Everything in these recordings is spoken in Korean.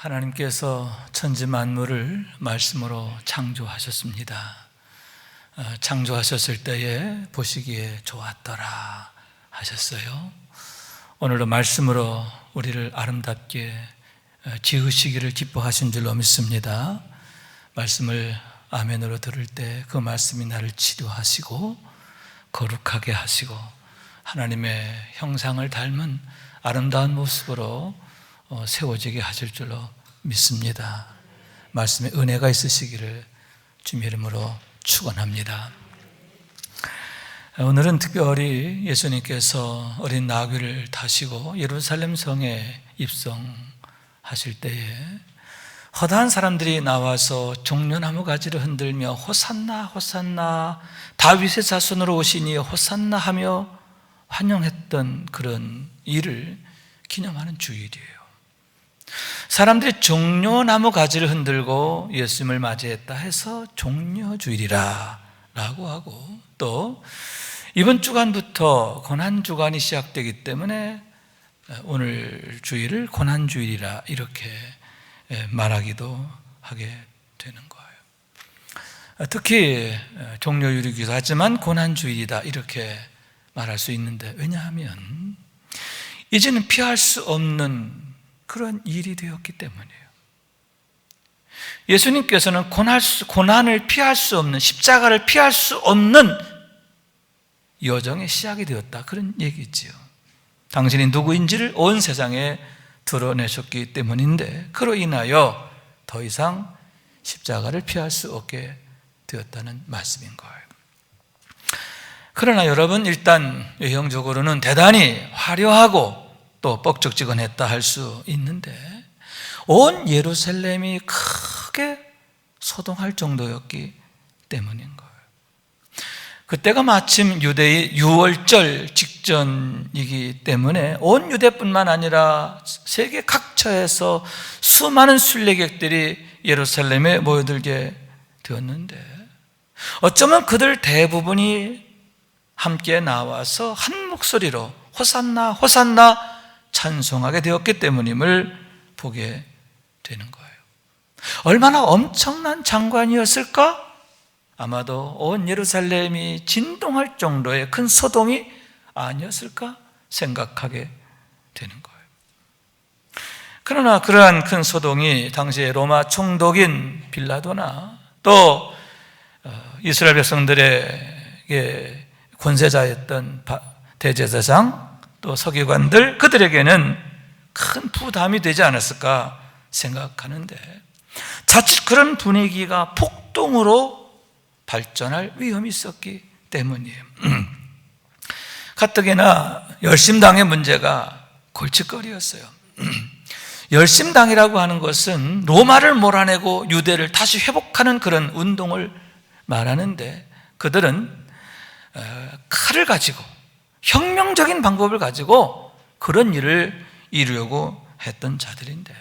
하나님께서 천지 만물을 말씀으로 창조하셨습니다. 창조하셨을 때에 보시기에 좋았더라 하셨어요. 오늘도 말씀으로 우리를 아름답게 지으시기를 기뻐하신 줄로 믿습니다. 말씀을 아멘으로 들을 때 그 말씀이 나를 치료하시고 거룩하게 하시고 하나님의 형상을 닮은 아름다운 모습으로 세워지게 하실 줄로 믿습니다. 말씀에 은혜가 있으시기를 주님의 이름으로 축원합니다. 오늘은 특별히 예수님께서 어린 나귀를 타시고 예루살렘 성에 입성하실 때에 허다한 사람들이 나와서 종려나무 가지를 흔들며 호산나 호산나 다윗의 자손으로 오시니 호산나 하며 환영했던 그런 일을 기념하는 주일이에요. 사람들이 종려나무 가지를 흔들고 예수님을 맞이했다 해서 종려주일이라 라고 하고, 또 이번 주간부터 고난주간이 시작되기 때문에 오늘 주일을 고난주일이라 이렇게 말하기도 하게 되는 거예요. 특히 종려주일이기도 하지만 고난주일이다 이렇게 말할 수 있는데, 왜냐하면 이제는 피할 수 없는 그런 일이 되었기 때문이에요. 예수님께서는 고난을 피할 수 없는, 십자가를 피할 수 없는 여정의 시작이 되었다, 그런 얘기지요. 당신이 누구인지를 온 세상에 드러내셨기 때문인데, 그로 인하여 더 이상 십자가를 피할 수 없게 되었다는 말씀인 거예요. 그러나 여러분, 일단 외형적으로는 대단히 화려하고 또 뻑적지근했다 할 수 있는데, 온 예루살렘이 크게 소동할 정도였기 때문인 거예요. 그때가 마침 유대의 유월절 직전이기 때문에 온 유대뿐만 아니라 세계 각처에서 수많은 순례객들이 예루살렘에 모여들게 되었는데, 어쩌면 그들 대부분이 함께 나와서 한 목소리로 호산나 호산나 찬송하게 되었기 때문임을 보게 되는 거예요. 얼마나 엄청난 장관이었을까? 아마도 온 예루살렘이 진동할 정도의 큰 소동이 아니었을까 생각하게 되는 거예요. 그러나 그러한 큰 소동이 당시에 로마 총독인 빌라도나 또 이스라엘 백성들에게 권세자였던 대제사장 또 서기관들, 그들에게는 큰 부담이 되지 않았을까 생각하는데, 자칫 그런 분위기가 폭동으로 발전할 위험이 있었기 때문이에요. 가뜩이나 열심당의 문제가 골칫거리였어요. 열심당이라고 하는 것은 로마를 몰아내고 유대를 다시 회복하는 그런 운동을 말하는데, 그들은 칼을 가지고 혁명적인 방법을 가지고 그런 일을 이루려고 했던 자들인데,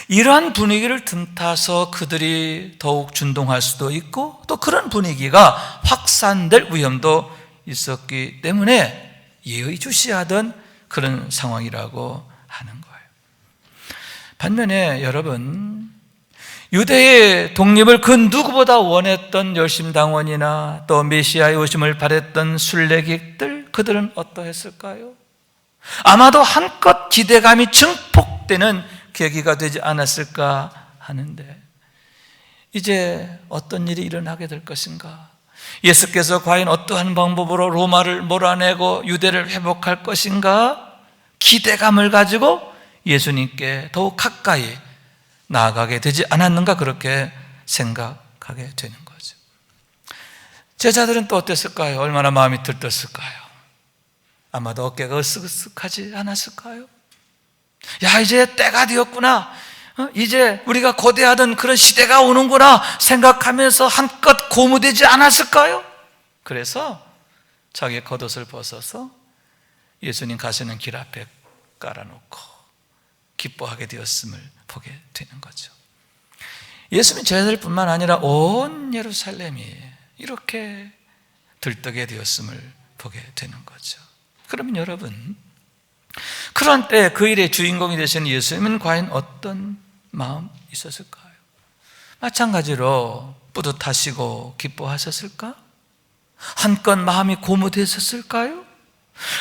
이러한 분위기를 틈타서 그들이 더욱 준동할 수도 있고 또 그런 분위기가 확산될 위험도 있었기 때문에 예의주시하던 그런 상황이라고 하는 거예요. 반면에 여러분, 유대의 독립을 그 누구보다 원했던 열심당원이나 또 메시아의 오심을 바랬던 순례객들, 그들은 어떠했을까요? 아마도 한껏 기대감이 증폭되는 계기가 되지 않았을까 하는데, 이제 어떤 일이 일어나게 될 것인가? 예수께서 과연 어떠한 방법으로 로마를 몰아내고 유대를 회복할 것인가? 기대감을 가지고 예수님께 더욱 가까이 나아가게 되지 않았는가, 그렇게 생각하게 되는 거죠. 제자들은 또 어땠을까요? 얼마나 마음이 들떴을까요? 아마도 어깨가 으쓱으쓱하지 않았을까요? 야, 이제 때가 되었구나, 이제 우리가 고대하던 그런 시대가 오는구나 생각하면서 한껏 고무되지 않았을까요? 그래서 자기의 겉옷을 벗어서 예수님 가시는 길 앞에 깔아놓고 기뻐하게 되었음을 보게 되는 거죠. 예수님 제자들뿐만 아니라 온 예루살렘이 이렇게 들뜨게 되었음을 보게 되는 거죠. 그러면 여러분, 그런 때 그 일의 주인공이 되시는 예수님은 과연 어떤 마음 있었을까요? 마찬가지로 뿌듯하시고 기뻐하셨을까? 한껏 마음이 고무되셨을까요?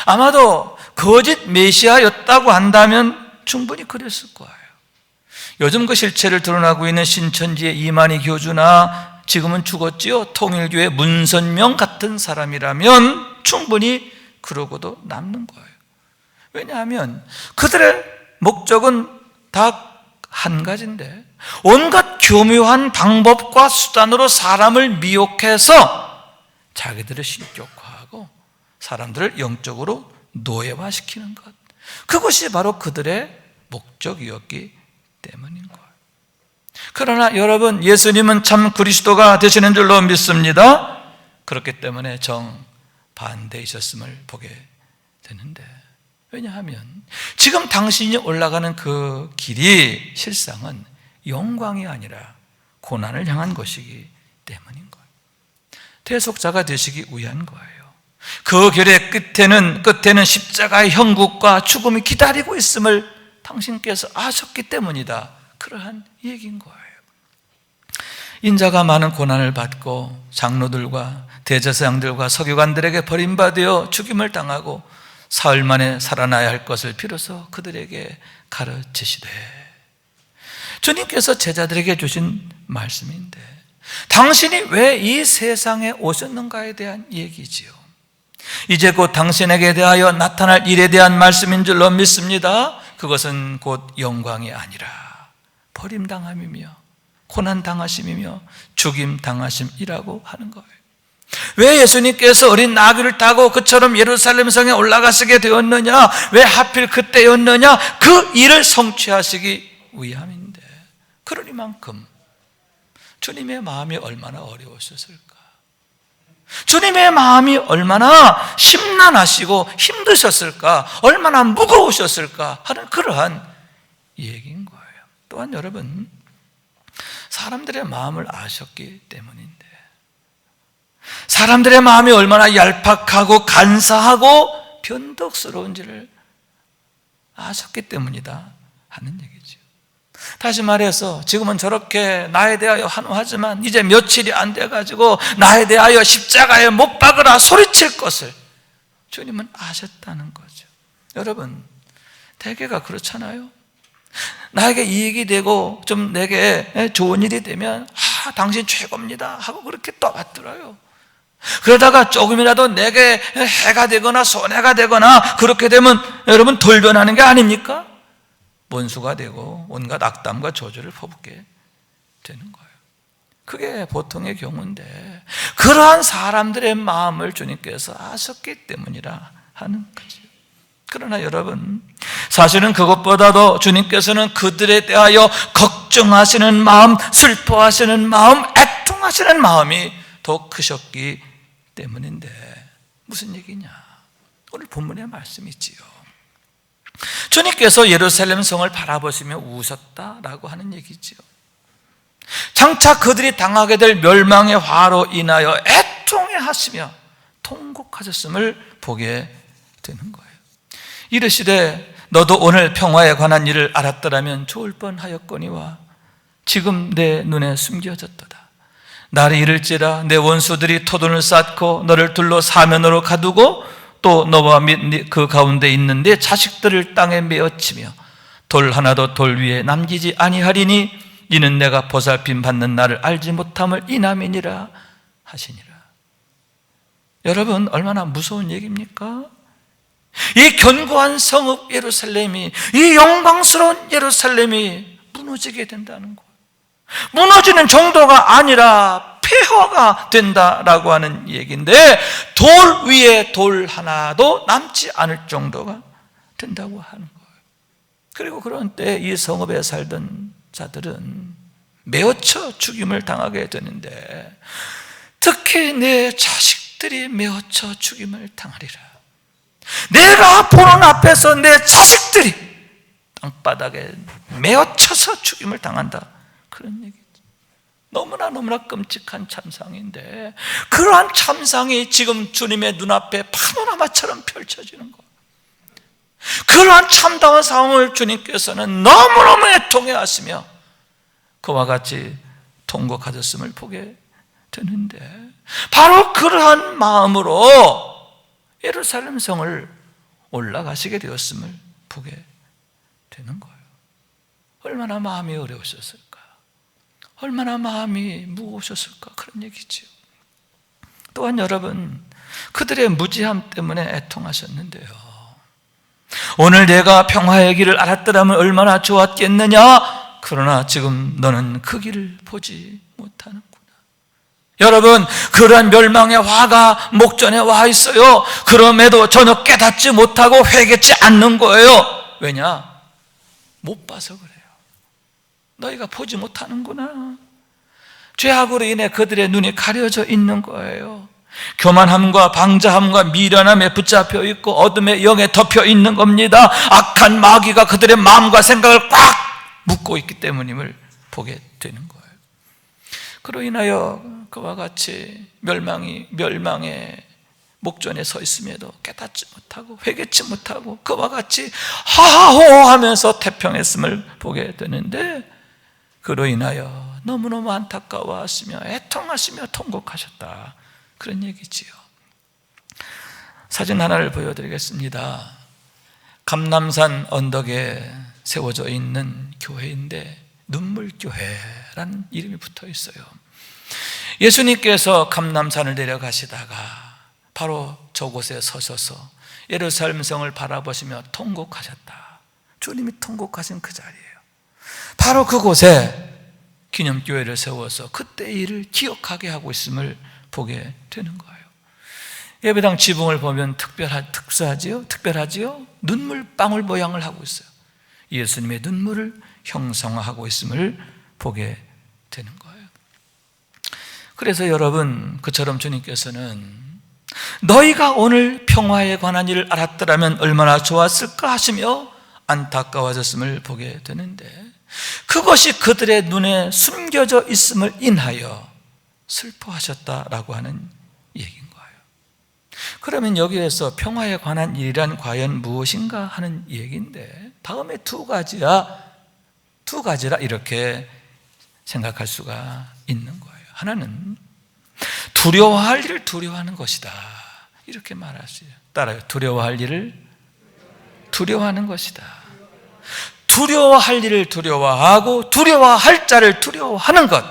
아마도 거짓 메시아였다고 한다면 충분히 그랬을 거예요. 요즘 그 실체를 드러나고 있는 신천지의 이만희 교주나 지금은 죽었지요, 통일교의 문선명 같은 사람이라면 충분히 그러고도 남는 거예요. 왜냐하면 그들의 목적은 다 한 가지인데, 온갖 교묘한 방법과 수단으로 사람을 미혹해서 자기들을 신격화하고 사람들을 영적으로 노예화시키는 것, 그것이 바로 그들의 목적이었기 때문인 거예요. 그러나 여러분, 예수님은 참 그리스도가 되시는 줄로 믿습니다. 그렇기 때문에 정반대이셨음을 보게 되는데, 왜냐하면 지금 당신이 올라가는 그 길이 실상은 영광이 아니라 고난을 향한 것이기 때문인 거예요. 대속자가 되시기 위한 거예요. 그 길의 끝에는 십자가의 형국과 죽음이 기다리고 있음을 당신께서 아셨기 때문이다, 그러한 얘기인 거예요. 인자가 많은 고난을 받고 장로들과 대제사장들과 서기관들에게 버림받아 죽임을 당하고 사흘 만에 살아나야 할 것을 비로소 그들에게 가르치시되, 주님께서 제자들에게 주신 말씀인데 당신이 왜 이 세상에 오셨는가에 대한 얘기지요. 이제 곧 당신에게 대하여 나타날 일에 대한 말씀인 줄로 믿습니다. 그것은 곧 영광이 아니라 버림당함이며 고난당하심이며 죽임당하심이라고 하는 거예요. 왜 예수님께서 어린 나귀를 타고 그처럼 예루살렘 성에 올라가시게 되었느냐? 왜 하필 그때였느냐? 그 일을 성취하시기 위함인데, 그러니만큼 주님의 마음이 얼마나 어려우셨을까? 주님의 마음이 얼마나 심란하시고 힘드셨을까? 얼마나 무거우셨을까? 하는 그러한 얘기인 거예요. 또한 여러분, 사람들의 마음을 아셨기 때문인데, 사람들의 마음이 얼마나 얄팍하고 간사하고 변덕스러운지를 아셨기 때문이다 하는 얘기죠. 다시 말해서 지금은 저렇게 나에 대하여 환호하지만 이제 며칠이 안 돼가지고 나에 대하여 십자가에 못 박으라 소리칠 것을 주님은 아셨다는 거죠. 여러분, 대개가 그렇잖아요. 나에게 이익이 되고 좀 내게 좋은 일이 되면 당신 최고입니다 하고 그렇게 떠받들어요. 그러다가 조금이라도 내게 해가 되거나 손해가 되거나 그렇게 되면 여러분 돌변하는 게 아닙니까? 원수가 되고 온갖 악담과 저주를 퍼붓게 되는 거예요. 그게 보통의 경우인데, 그러한 사람들의 마음을 주님께서 아셨기 때문이라 하는 거죠. 그러나 여러분, 사실은 그것보다도 주님께서는 그들에 대하여 걱정하시는 마음, 슬퍼하시는 마음, 애통하시는 마음이 더 크셨기 때문인데, 무슨 얘기냐? 오늘 본문의 말씀이지요. 주님께서 예루살렘 성을 바라보시며 우셨다라고 하는 얘기지요. 장차 그들이 당하게 될 멸망의 화로 인하여 애통해 하시며 통곡하셨음을 보게 되는 거예요. 이르시되 너도 오늘 평화에 관한 일을 알았더라면 좋을 뻔하였거니와 지금 내 눈에 숨겨졌도다. 날이 이를지라 내 원수들이 토둔을 쌓고 너를 둘러 사면으로 가두고 또 너와 및 그 가운데 있는 네 자식들을 땅에 메어치며 돌 하나도 돌 위에 남기지 아니하리니 이는 내가 보살핌 받는 나를 알지 못함을 인함이니라 하시니라. 여러분, 얼마나 무서운 얘기입니까? 이 견고한 성읍 예루살렘이, 이 영광스러운 예루살렘이 무너지게 된다는 거예요. 무너지는 정도가 아니라 폐허가 된다라고 하는 얘기인데, 돌 위에 돌 하나도 남지 않을 정도가 된다고 하는 거예요. 그리고 그런 때 이 성읍에 살던 자들은 메어쳐 죽임을 당하게 되는데, 특히 내 자식들이 메어쳐 죽임을 당하리라. 내가 보는 앞에서 내 자식들이 땅바닥에 메어쳐서 죽임을 당한다, 그런 얘기죠. 너무나 끔찍한 참상인데, 그러한 참상이 지금 주님의 눈앞에 파노라마처럼 펼쳐지는 거예요. 그러한 참다운 상황을 주님께서는 너무너무 애통해 하시며 그와 같이 통곡하셨음을 보게 되는데, 바로 그러한 마음으로 예루살렘 성을 올라가시게 되었음을 보게 되는 거예요. 얼마나 마음이 어려우셨을까? 얼마나 마음이 무거우셨을까? 그런 얘기죠. 또한 여러분, 그들의 무지함 때문에 애통하셨는데요. 오늘 내가 평화의 길을 알았더라면 얼마나 좋았겠느냐? 그러나 지금 너는 그 길을 보지 못하는구나. 여러분, 그러한 멸망의 화가 목전에 와 있어요. 그럼에도 전혀 깨닫지 못하고 회개치 않는 거예요. 왜냐? 못 봐서 그래요. 너희가 보지 못하는구나. 죄악으로 인해 그들의 눈이 가려져 있는 거예요. 교만함과 방자함과 미련함에 붙잡혀 있고 어둠의 영에 덮여 있는 겁니다. 악한 마귀가 그들의 마음과 생각을 꽉 묶고 있기 때문임을 보게 되는 거예요. 그로 인하여 그와 같이 멸망의 목전에 서 있음에도 깨닫지 못하고 회개치 못하고 그와 같이 하하호 하면서 태평했음을 보게 되는데, 그로 인하여 너무너무 안타까워하시며 애통하시며 통곡하셨다, 그런 얘기지요. 사진 하나를 보여드리겠습니다. 감람산 언덕에 세워져 있는 교회인데 눈물교회라는 이름이 붙어 있어요. 예수님께서 감람산을 내려가시다가 바로 저곳에 서셔서 예루살렘 성을 바라보시며 통곡하셨다. 주님이 통곡하신 그 자리예요. 바로 그곳에 기념교회를 세워서 그때의 일을 기억하게 하고 있음을 보게 되는 거예요. 예배당 지붕을 보면 특별하지요? 눈물방울 모양을 하고 있어요. 예수님의 눈물을 형상화하고 있음을 보게 되는 거예요. 그래서 여러분, 그처럼 주님께서는 너희가 오늘 평화에 관한 일을 알았더라면 얼마나 좋았을까 하시며 안타까워졌음을 보게 되는데, 그것이 그들의 눈에 숨겨져 있음을 인하여 슬퍼하셨다라고 하는 얘기인 거예요. 그러면 여기에서 평화에 관한 일이란 과연 무엇인가 하는 얘기인데, 다음에 두 가지라 이렇게 생각할 수가 있는 거예요. 하나는 두려워할 일을 두려워하는 것이다, 이렇게 말하시죠. 따라요. 두려워할 일을 두려워하는 것이다. 두려워할 일을 두려워하고 두려워할 자를 두려워하는 것,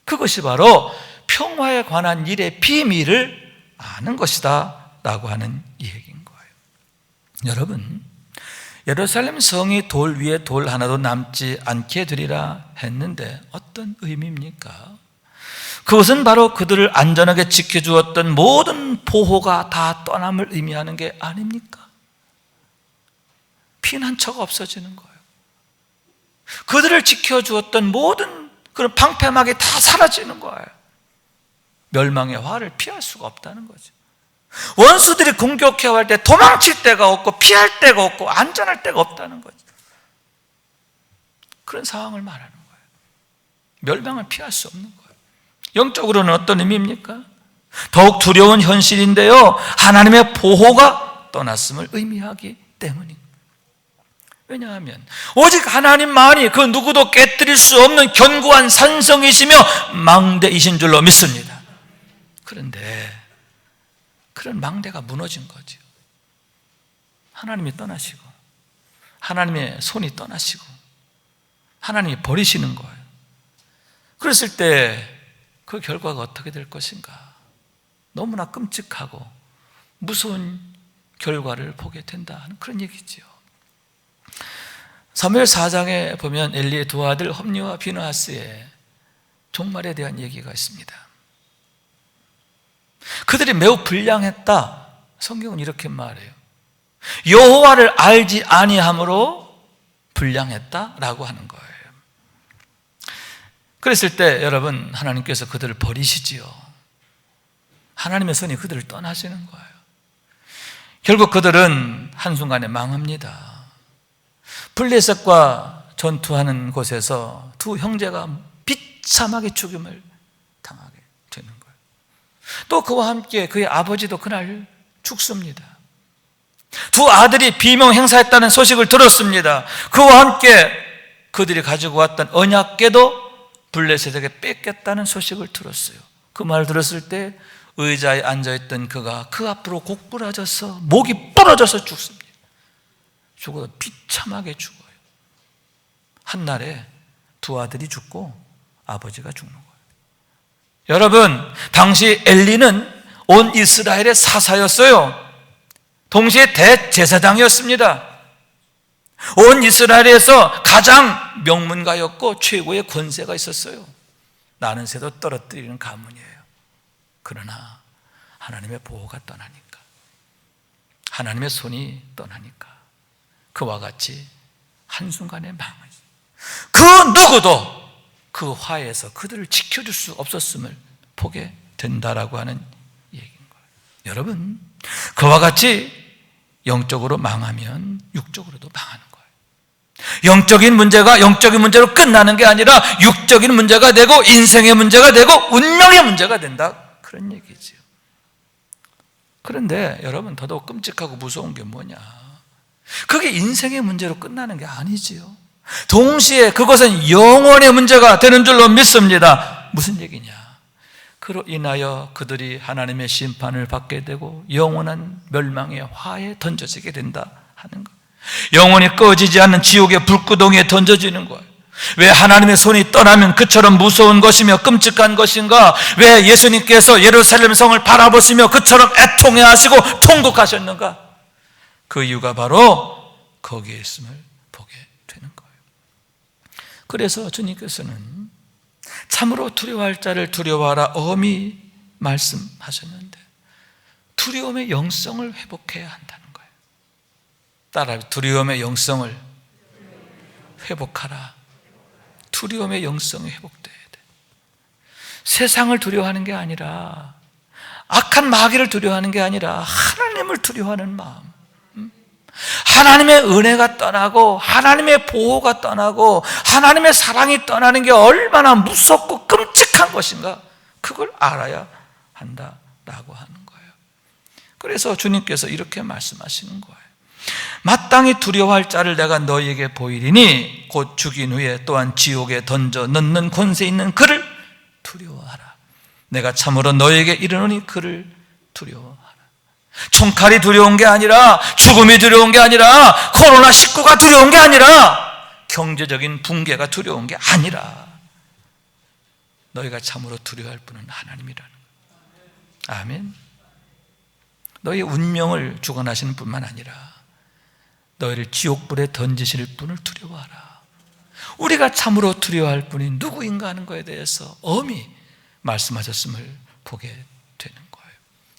그것이 바로 평화에 관한 일의 비밀을 아는 것이다 라고 하는 얘기인 거예요. 여러분, 예루살렘 성이 돌 위에 돌 하나도 남지 않게 되리라 했는데 어떤 의미입니까? 그것은 바로 그들을 안전하게 지켜주었던 모든 보호가 다 떠남을 의미하는 게 아닙니까? 피난처가 없어지는 거예요. 그들을 지켜주었던 모든 그런 방패막이 다 사라지는 거예요. 멸망의 화를 피할 수가 없다는 거죠. 원수들이 공격해와 할 때 도망칠 데가 없고 피할 데가 없고 안전할 데가 없다는 거죠. 그런 상황을 말하는 거예요. 멸망을 피할 수 없는 거예요. 영적으로는 어떤 의미입니까? 더욱 두려운 현실인데요, 하나님의 보호가 떠났음을 의미하기 때문입니다. 왜냐하면 오직 하나님만이 그 누구도 깨뜨릴 수 없는 견고한 산성이시며 망대이신 줄로 믿습니다. 그런데 그런 망대가 무너진 거죠. 하나님이 떠나시고 하나님의 손이 떠나시고 하나님이 버리시는 거예요. 그랬을 때 그 결과가 어떻게 될 것인가? 너무나 끔찍하고 무서운 결과를 보게 된다는 그런 얘기지요. 사무엘 4장에 보면 엘리의 두 아들 홈니와 비느하스의 종말에 대한 얘기가 있습니다. 그들이 매우 불량했다. 성경은 이렇게 말해요. 여호와를 알지 아니함으로 불량했다라고 하는 거예요. 그랬을 때 여러분, 하나님께서 그들을 버리시지요. 하나님의 손이 그들을 떠나시는 거예요. 결국 그들은 한순간에 망합니다. 블레셋과 전투하는 곳에서 두 형제가 비참하게 죽임을 당하게 되는 거예요. 또 그와 함께 그의 아버지도 그날 죽습니다. 두 아들이 비명 행사했다는 소식을 들었습니다. 그와 함께 그들이 가지고 왔던 언약궤도 블레셋에게 뺏겼다는 소식을 들었어요. 그 말을 들었을 때 의자에 앉아있던 그가 그 앞으로 고꾸라져서 목이 부러져서 죽습니다. 죽어도 비참하게 죽어요. 한날에 두 아들이 죽고 아버지가 죽는 거예요. 여러분, 당시 엘리는 온 이스라엘의 사사였어요. 동시에 대제사장이었습니다. 온 이스라엘에서 가장 명문가였고 최고의 권세가 있었어요. 나는 새도 떨어뜨리는 가문이에요. 그러나 하나님의 보호가 떠나니까, 하나님의 손이 떠나니까 그와 같이 한순간에 망했어요. 그 누구도 그 화에서 그들을 지켜줄 수 없었음을 보게 된다라고 하는 얘기인 거예요. 여러분, 그와 같이 영적으로 망하면 육적으로도 망하는 거예요. 영적인 문제가 영적인 문제로 끝나는 게 아니라 육적인 문제가 되고 인생의 문제가 되고 운명의 문제가 된다, 그런 얘기죠. 그런데 여러분, 더더욱 끔찍하고 무서운 게 뭐냐, 그게 인생의 문제로 끝나는 게 아니지요. 동시에 그것은 영원의 문제가 되는 줄로 믿습니다. 무슨 얘기냐, 그로 인하여 그들이 하나님의 심판을 받게 되고 영원한 멸망의 화에 던져지게 된다 하는 것, 영원히 꺼지지 않는 지옥의 불구덩이에 던져지는 거예요. 왜 하나님의 손이 떠나면 그처럼 무서운 것이며 끔찍한 것인가? 왜 예수님께서 예루살렘 성을 바라보시며 그처럼 애통해하시고 통곡하셨는가? 그 이유가 바로 거기에 있음을 보게 되는 거예요. 그래서 주님께서는 참으로 두려워할 자를 두려워하라 엄히 말씀하셨는데, 두려움의 영성을 회복해야 한다는 거예요. 따라, 두려움의 영성을 회복하라. 두려움의 영성이 회복돼야 돼. 세상을 두려워하는 게 아니라, 악한 마귀를 두려워하는 게 아니라 하나님을 두려워하는 마음, 하나님의 은혜가 떠나고 하나님의 보호가 떠나고 하나님의 사랑이 떠나는 게 얼마나 무섭고 끔찍한 것인가, 그걸 알아야 한다라고 하는 거예요. 그래서 주님께서 이렇게 말씀하시는 거예요. 마땅히 두려워할 자를 내가 너희에게 보이리니 곧 죽인 후에 또한 지옥에 던져 넣는 권세 있는 그를 두려워하라. 내가 참으로 너희에게 이르노니 그를 두려워하라. 총칼이 두려운 게 아니라, 죽음이 두려운 게 아니라, 코로나19가 두려운 게 아니라, 경제적인 붕괴가 두려운 게 아니라, 너희가 참으로 두려워할 분은 하나님이라는 거예요. 아멘. 너희의 운명을 주관하시는 분만 아니라 너희를 지옥불에 던지실 분을 두려워하라. 우리가 참으로 두려워할 분이 누구인가 하는 것에 대해서 엄히 말씀하셨음을 보게 되는 거예요.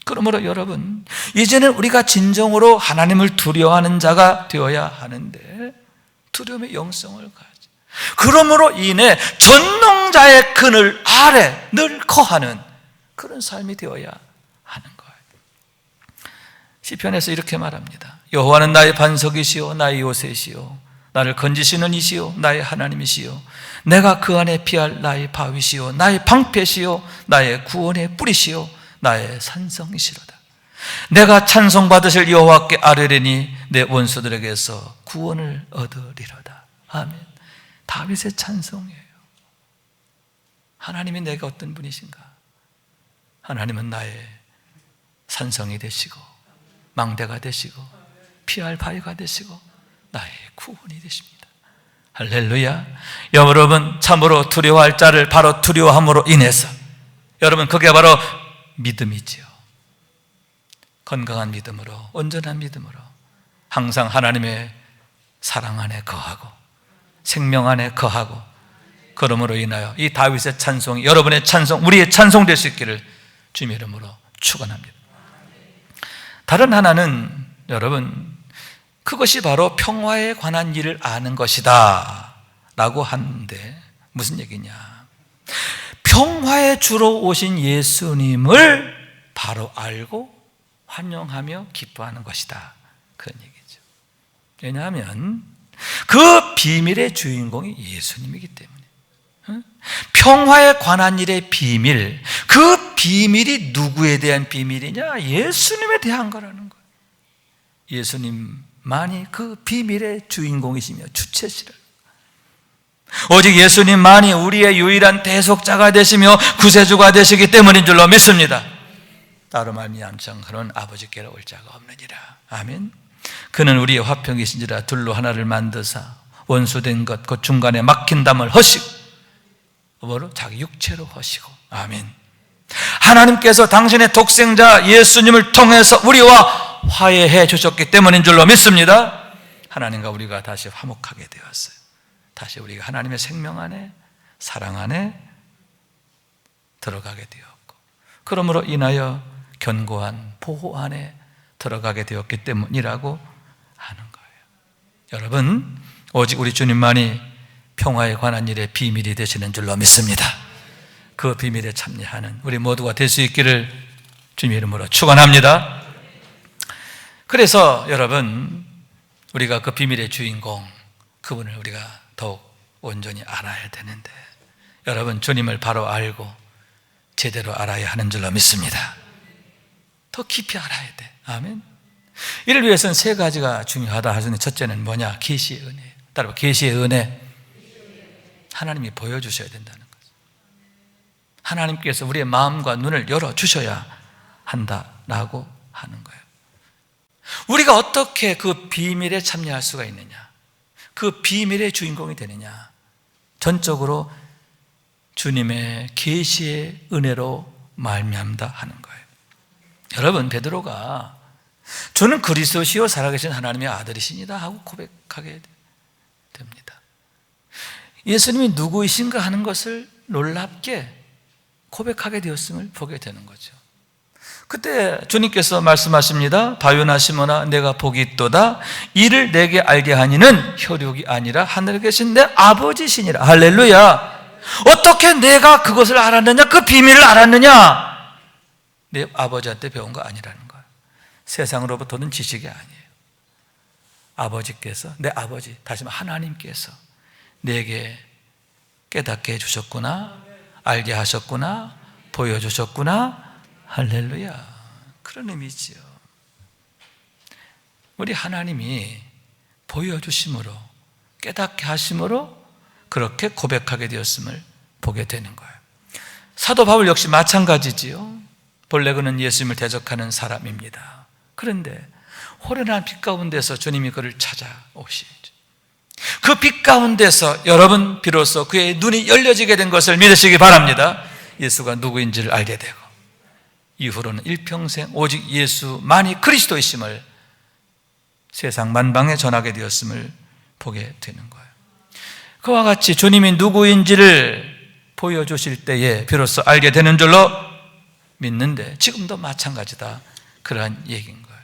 그러므로 여러분, 이제는 우리가 진정으로 하나님을 두려워하는 자가 되어야 하는데, 두려움의 영성을 가지, 그러므로 인해 전능자의 그늘 아래 늘 거하는 그런 삶이 되어야 하는 거예요. 시편에서 이렇게 말합니다. 여호와는 나의 반석이시요 나의 요새시요 나를 건지시는 이시요 나의 하나님이시요 내가 그 안에 피할 나의 바위시요 나의 방패시요 나의 구원의 뿌리시요 나의 산성이시로다. 내가 찬송받으실 여호와께 아뢰리니 내 원수들에게서 구원을 얻으리로다. 아멘. 다윗의 찬송이에요. 하나님이 내가 어떤 분이신가? 하나님은 나의 산성이 되시고 망대가 되시고 피할 바위가 되시고 나의 구원이 되십니다. 할렐루야. 여러분, 참으로 두려워할 자를 바로 두려워함으로 인해서, 여러분, 그게 바로 믿음이지요. 건강한 믿음으로, 온전한 믿음으로 항상 하나님의 사랑 안에 거하고 생명 안에 거하고, 그러므로 인하여 이 다윗의 찬송이 여러분의 찬송, 우리의 찬송 될 수 있기를 주님의 이름으로 축원합니다. 다른 하나는, 여러분, 그것이 바로 평화에 관한 일을 아는 것이다 라고 하는데, 무슨 얘기냐, 평화의 주로 오신 예수님을 바로 알고 환영하며 기뻐하는 것이다, 그런 얘기죠. 왜냐하면 그 비밀의 주인공이 예수님이기 때문에. 평화에 관한 일의 비밀, 그 비밀이 누구에 대한 비밀이냐? 예수님에 대한 거라는 거예요. 예수님만이 그 비밀의 주인공이시며 주체시라. 오직 예수님만이 우리의 유일한 대속자가 되시며 구세주가 되시기 때문인 줄로 믿습니다. 따로 말미암지 그는 아버지께로 올 자가 없느니라. 아멘. 그는 우리의 화평이신지라 둘로 하나를 만드사 원수된 것 곧 중간에 막힌 담을 허시고 뭐로? 자기 육체로 허시고. 아멘. 하나님께서 당신의 독생자 예수님을 통해서 우리와 화해해 주셨기 때문인 줄로 믿습니다. 하나님과 우리가 다시 화목하게 되었어요. 다시 우리가 하나님의 생명 안에, 사랑 안에 들어가게 되었고, 그러므로 인하여 견고한 보호 안에 들어가게 되었기 때문이라고 하는 거예요. 여러분, 오직 우리 주님만이 평화에 관한 일의 비밀이 되시는 줄로 믿습니다. 그 비밀에 참여하는 우리 모두가 될 수 있기를 주님의 이름으로 축원합니다. 그래서 여러분, 우리가 그 비밀의 주인공, 그분을 우리가 더욱 온전히 알아야 되는데, 여러분, 주님을 바로 알고 제대로 알아야 하는 줄로 믿습니다. 더 깊이 알아야 돼. 아멘. 이를 위해서는 세 가지가 중요하다 하시는데, 첫째는 뭐냐? 계시의 은혜예요. 따라서 계시의 은혜. 하나님이 보여주셔야 된다는 거죠. 하나님께서 우리의 마음과 눈을 열어주셔야 한다라고 하는 거예요. 우리가 어떻게 그 비밀에 참여할 수가 있느냐? 그 비밀의 주인공이 되느냐? 전적으로 주님의 계시의 은혜로 말미암다 하는 거예요. 여러분, 베드로가 저는 그리스도시요 살아계신 하나님의 아들이시니다 하고 고백하게 됩니다. 예수님이 누구이신가 하는 것을 놀랍게 고백하게 되었음을 보게 되는 거죠. 그때 주님께서 말씀하십니다. 바요나 시몬아, 내가 복이 있도다. 이를 내게 알게 하니는 혈육이 아니라 하늘에 계신 내 아버지시니라. 할렐루야. 어떻게 내가 그것을 알았느냐? 그 비밀을 알았느냐? 내 아버지한테 배운 거 아니라는 거예요. 세상으로부터는 지식이 아니에요. 아버지께서, 내 아버지, 다시 말해 하나님께서 내게 깨닫게 해주셨구나, 알게 하셨구나, 보여주셨구나. 할렐루야. 그런 의미지요. 우리 하나님이 보여주심으로, 깨닫게 하심으로 그렇게 고백하게 되었음을 보게 되는 거예요. 사도 바울 역시 마찬가지지요. 본래 그는 예수님을 대적하는 사람입니다. 그런데 호련한 빛 가운데서 주님이 그를 찾아오시죠. 그 빛 가운데서 여러분 비로소 그의 눈이 열려지게 된 것을 믿으시기 바랍니다. 예수가 누구인지를 알게 되고, 이후로는 일평생 오직 예수만이 그리스도이심을 세상 만방에 전하게 되었음을 보게 되는 거예요. 그와 같이 주님이 누구인지를 보여주실 때에 비로소 알게 되는 줄로 믿는데, 지금도 마찬가지다, 그러한 얘기인 거예요.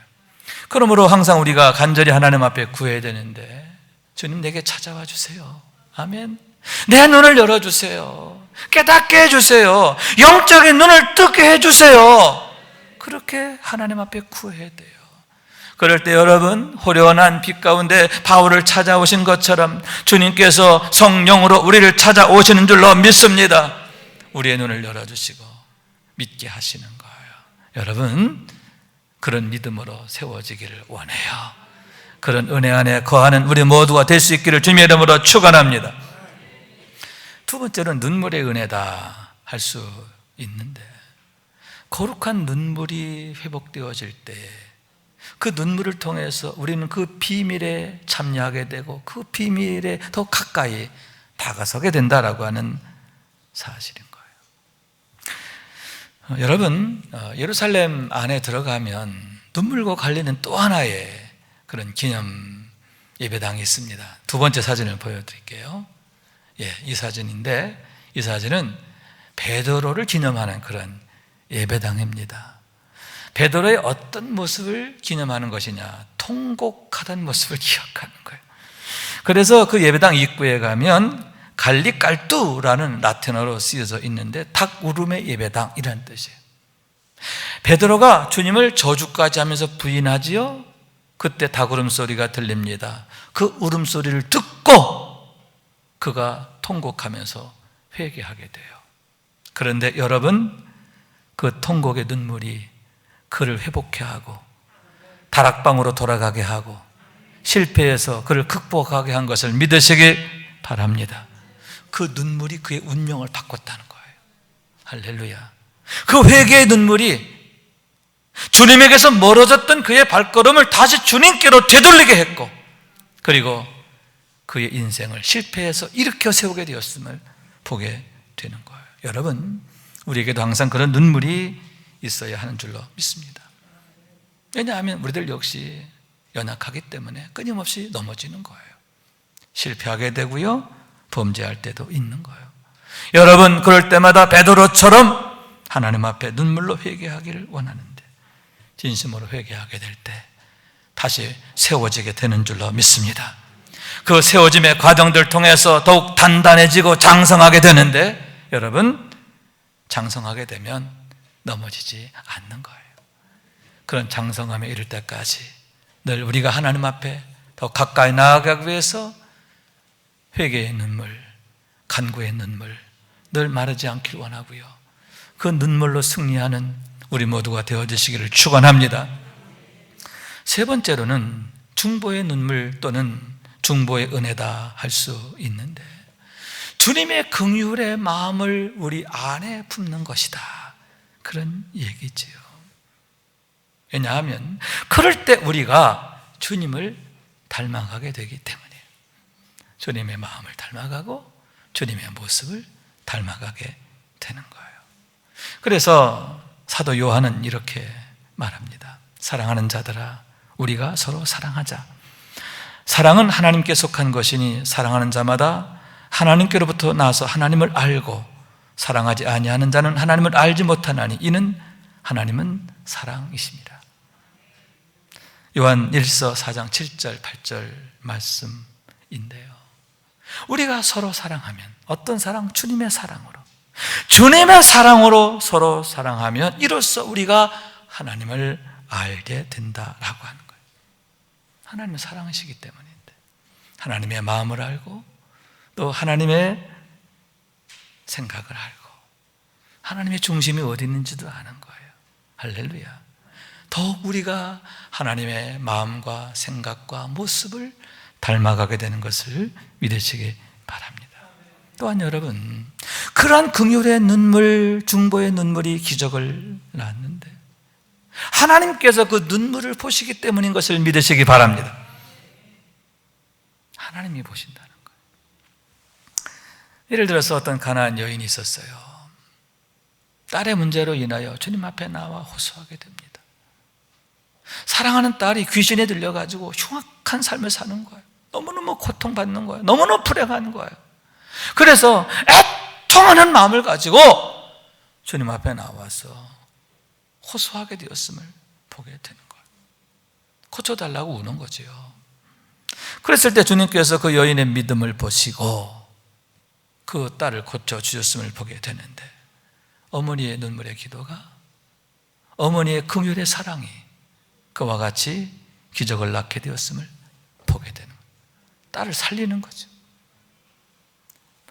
그러므로 항상 우리가 간절히 하나님 앞에 구해야 되는데, 주님 내게 찾아와 주세요. 아멘. 내 눈을 열어주세요. 깨닫게 해주세요. 영적인 눈을 뜨게 해주세요. 그렇게 하나님 앞에 구해야 돼요. 그럴 때 여러분, 호련한 빛 가운데 바울을 찾아오신 것처럼 주님께서 성령으로 우리를 찾아오시는 줄로 믿습니다. 우리의 눈을 열어주시고 믿게 하시는 거예요. 여러분, 그런 믿음으로 세워지기를 원해요. 그런 은혜 안에 거하는 우리 모두가 될 수 있기를 주님의 이름으로 축원합니다. 두 번째는 눈물의 은혜다 할 수 있는데, 거룩한 눈물이 회복되어질 때 그 눈물을 통해서 우리는 그 비밀에 참여하게 되고 그 비밀에 더 가까이 다가서게 된다라고 하는 사실인 거예요. 여러분, 예루살렘 안에 들어가면 눈물과 관련된 또 하나의 그런 기념 예배당이 있습니다. 두 번째 사진을 보여드릴게요. 이 사진인데, 이 사진은 베드로를 기념하는 그런 예배당입니다. 베드로의 어떤 모습을 기념하는 것이냐? 통곡하던 모습을 기억하는 거예요. 그래서 그 예배당 입구에 가면 갈리깔두라는 라틴어로 쓰여져 있는데, 닭 울음의 예배당이라는 뜻이에요. 베드로가 주님을 저주까지 하면서 부인하지요. 그때 닭 울음소리가 들립니다. 그 울음소리를 듣고 그가 통곡하면서 회개하게 돼요. 그런데 여러분, 그 통곡의 눈물이 그를 회복해 하고 다락방으로 돌아가게 하고 실패해서 그를 극복하게 한 것을 믿으시기 바랍니다. 그 눈물이 그의 운명을 바꿨다는 거예요. 할렐루야. 그 회개의 눈물이 주님에게서 멀어졌던 그의 발걸음을 다시 주님께로 되돌리게 했고, 그리고 그의 인생을 실패해서 일으켜 세우게 되었음을 보게 되는 거예요. 여러분, 우리에게도 항상 그런 눈물이 있어야 하는 줄로 믿습니다. 왜냐하면 우리들 역시 연약하기 때문에 끊임없이 넘어지는 거예요. 실패하게 되고요, 범죄할 때도 있는 거예요. 여러분, 그럴 때마다 베드로처럼 하나님 앞에 눈물로 회개하기를 원하는데, 진심으로 회개하게 될 때 다시 세워지게 되는 줄로 믿습니다. 그 세워짐의 과정들 통해서 더욱 단단해지고 장성하게 되는데, 여러분, 장성하게 되면 넘어지지 않는 거예요. 그런 장성함에 이를 때까지 늘 우리가 하나님 앞에 더 가까이 나아가기 위해서 회개의 눈물, 간구의 눈물 늘 마르지 않길 원하고요, 그 눈물로 승리하는 우리 모두가 되어주시기를 축원합니다. 세 번째로는 중보의 눈물 또는 중보의 은혜다 할 수 있는데, 주님의 긍휼의 마음을 우리 안에 품는 것이다, 그런 얘기지요. 왜냐하면 그럴 때 우리가 주님을 닮아가게 되기 때문이에요. 주님의 마음을 닮아가고 주님의 모습을 닮아가게 되는 거예요. 그래서 사도 요한은 이렇게 말합니다. 사랑하는 자들아, 우리가 서로 사랑하자. 사랑은 하나님께 속한 것이니 사랑하는 자마다 하나님께로부터 나서 하나님을 알고, 사랑하지 아니하는 자는 하나님을 알지 못하나니 이는 하나님은 사랑이십니다. 요한 1서 4장 7절 8절 말씀인데요, 우리가 서로 사랑하면, 어떤 사랑? 주님의 사랑으로, 주님의 사랑으로 서로 사랑하면 이로써 우리가 하나님을 알게 된다라고 하는 거예요. 하나님은 사랑이시기 때문인데, 하나님의 마음을 알고 또 하나님의 생각을 알고 하나님의 중심이 어디 있는지도 아는 거예요. 할렐루야. 더욱 우리가 하나님의 마음과 생각과 모습을 닮아가게 되는 것을 믿으시기 바랍니다. 또한 여러분, 그러한 긍휼의 눈물, 중보의 눈물이 기적을 낳았는데 하나님께서 그 눈물을 보시기 때문인 것을 믿으시기 바랍니다. 하나님이 보신다는 거예요. 예를 들어서 어떤 가나안 여인이 있었어요. 딸의 문제로 인하여 주님 앞에 나와 호소하게 됩니다. 사랑하는 딸이 귀신에 들려가지고 흉악한 삶을 사는 거예요. 너무너무 고통받는 거예요. 너무너무 불행한 거예요. 그래서 애통하는 마음을 가지고 주님 앞에 나와서 호소하게 되었음을 보게 되는 거예요. 고쳐달라고 우는 거지요. 그랬을 때 주님께서 그 여인의 믿음을 보시고 그 딸을 고쳐주셨음을 보게 되는데, 어머니의 눈물의 기도가, 어머니의 긍휼의 사랑이 그와 같이 기적을 낳게 되었음을 보게 되는 거예요. 딸을 살리는 거죠.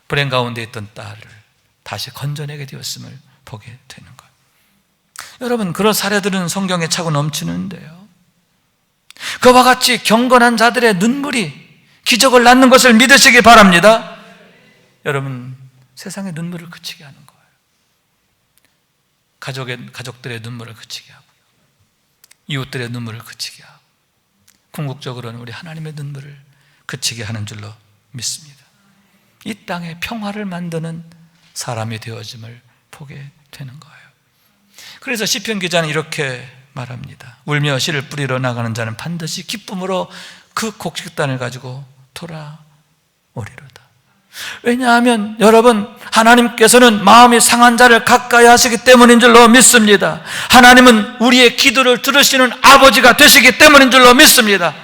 불행 가운데 있던 딸을 다시 건져내게 되었음을 보게 되는 거예요. 여러분, 그런 사례들은 성경에 차고 넘치는데요, 그와 같이 경건한 자들의 눈물이 기적을 낳는 것을 믿으시기 바랍니다. 여러분, 세상의 눈물을 그치게 하는 거예요. 가족들의 눈물을 그치게 하고요, 이웃들의 눈물을 그치게 하고, 궁극적으로는 우리 하나님의 눈물을 그치게 하는 줄로 믿습니다. 이 땅에 평화를 만드는 사람이 되어짐을 보게 되는 거예요. 그래서 시편 기자는 이렇게 말합니다. 울며 씨를 뿌리러 나가는 자는 반드시 기쁨으로 그 곡식단을 가지고 돌아오리로다. 왜냐하면 여러분, 하나님께서는 마음이 상한 자를 가까이 하시기 때문인 줄로 믿습니다. 하나님은 우리의 기도를 들으시는 아버지가 되시기 때문인 줄로 믿습니다.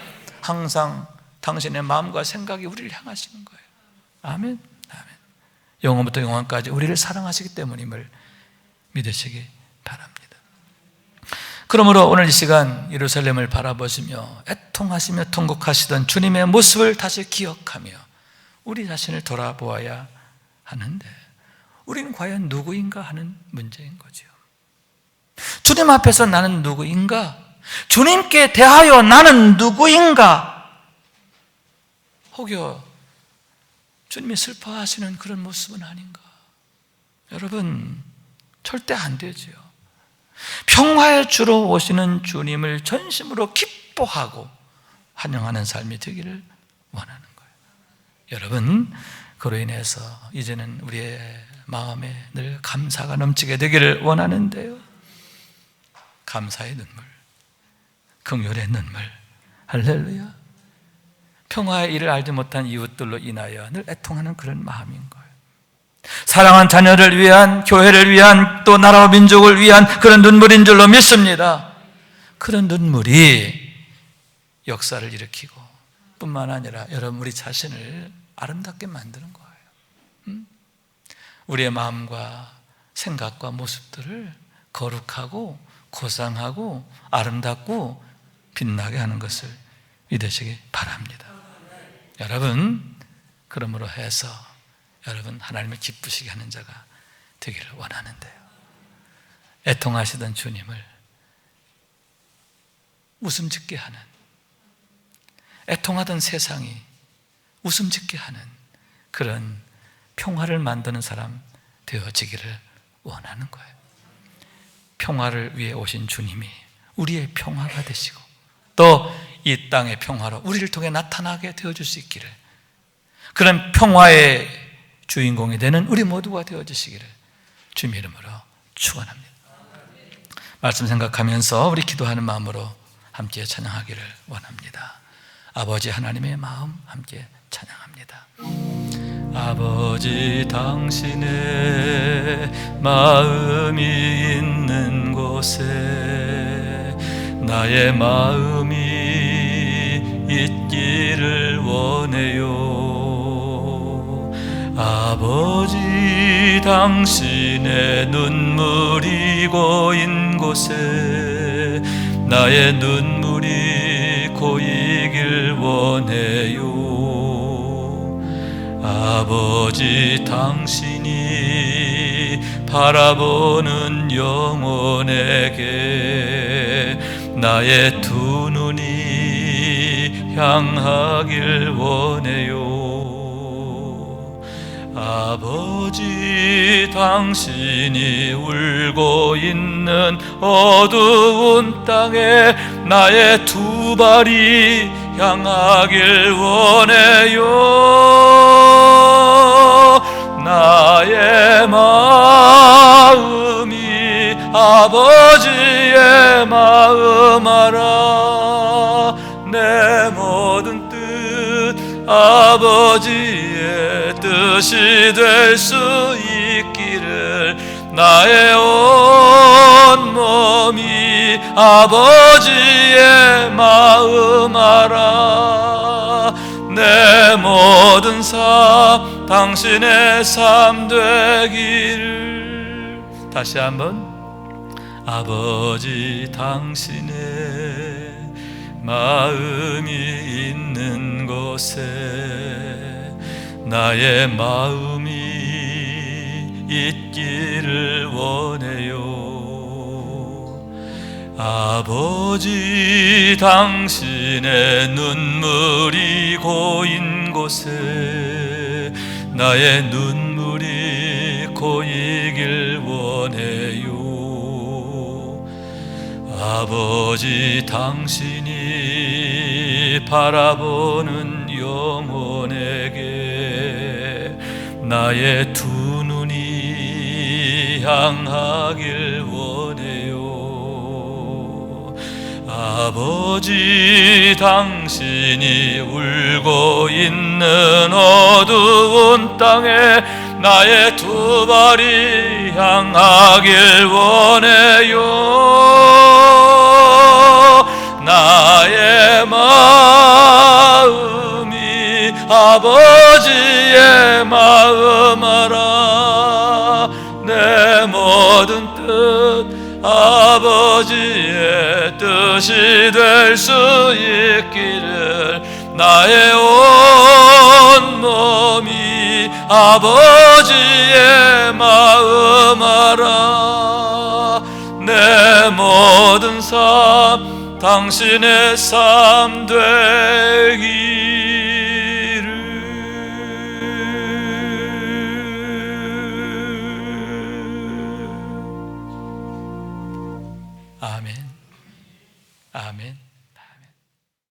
항상 당신의 마음과 생각이 우리를 향하시는 거예요. 아멘. 아멘. 영원부터 영원까지 우리를 사랑하시기 때문임을 믿으시기 바랍니다. 그러므로 오늘 이 시간 예루살렘을 바라보시며 애통하시며 통곡하시던 주님의 모습을 다시 기억하며 우리 자신을 돌아보아야 하는데, 우리는 과연 누구인가 하는 문제인 거죠. 주님 앞에서 나는 누구인가? 주님께 대하여 나는 누구인가? 혹여 주님이 슬퍼하시는 그런 모습은 아닌가? 여러분, 절대 안 되지요. 평화의 주로 오시는 주님을 전심으로 기뻐하고 환영하는 삶이 되기를 원하는 거예요. 여러분, 그로 인해서 이제는 우리의 마음에 늘 감사가 넘치게 되기를 원하는데요, 감사의 눈물, 긍휼의 눈물, 할렐루야. 평화의 일을 알지 못한 이웃들로 인하여 늘 애통하는 그런 마음인 거예요. 사랑한 자녀를 위한, 교회를 위한, 또 나라와 민족을 위한 그런 눈물인 줄로 믿습니다. 그런 눈물이 역사를 일으키고 뿐만 아니라 여러분, 우리 자신을 아름답게 만드는 거예요. 우리의 마음과 생각과 모습들을 거룩하고 고상하고 아름답고 빛나게 하는 것을 믿으시기 바랍니다. 여러분, 그러므로 해서 여러분, 하나님을 기쁘시게 하는 자가 되기를 원하는데요, 애통하시던 주님을 웃음 짓게 하는, 애통하던 세상이 웃음 짓게 하는 그런 평화를 만드는 사람 되어지기를 원하는 거예요. 평화를 위해 오신 주님이 우리의 평화가 되시고 또 이 땅의 평화로 우리를 통해 나타나게 되어줄 수 있기를, 그런 평화의 주인공이 되는 우리 모두가 되어주시기를 주님 이름으로 축원합니다. 말씀 생각하면서 우리 기도하는 마음으로 함께 찬양하기를 원합니다. 아버지 하나님의 마음 함께 찬양합니다. 아버지, 당신의 마음이 있는 곳에 나의 마음이 있기를 원해요. 아버지, 당신의 눈물이 고인 곳에 나의 눈물이 고이길 원해요. 아버지, 당신이 바라보는 영혼에게 나의 두 눈이 향하길 원해요. 아버지, 당신이 울고 있는 어두운 땅에 나의 두 발이 향하길 원해요. 나의 마음이 아버지의 마음 알아. 내 모든 뜻 아버지의 뜻이 될 수 있기를, 나의 온 몸이 아버지의 마음 알아. 내 모든 삶 당신의 삶 되기를. 다시 한번. 아버지, 당신의 마음이 있는 곳에 나의 마음이 있기를 원해요. 아버지, 당신의 눈물이 고인 곳에 나의 눈물이 고이길 원해요. 아버지, 당신이 바라보는 영혼에게 나의 두 눈이 향하길 원해요. 아버지, 당신이 울고 있는 어두운 땅에 나의 두 발이 향하길 원해요. 나의 마음이 아버지의 마음 알아. 내 모든 뜻 아버지의 뜻이 될 수 있기를, 나의 온 몸이 아버지의 마음 알아. 내 모든 삶 당신의 삶 되기를. 아멘. 아멘.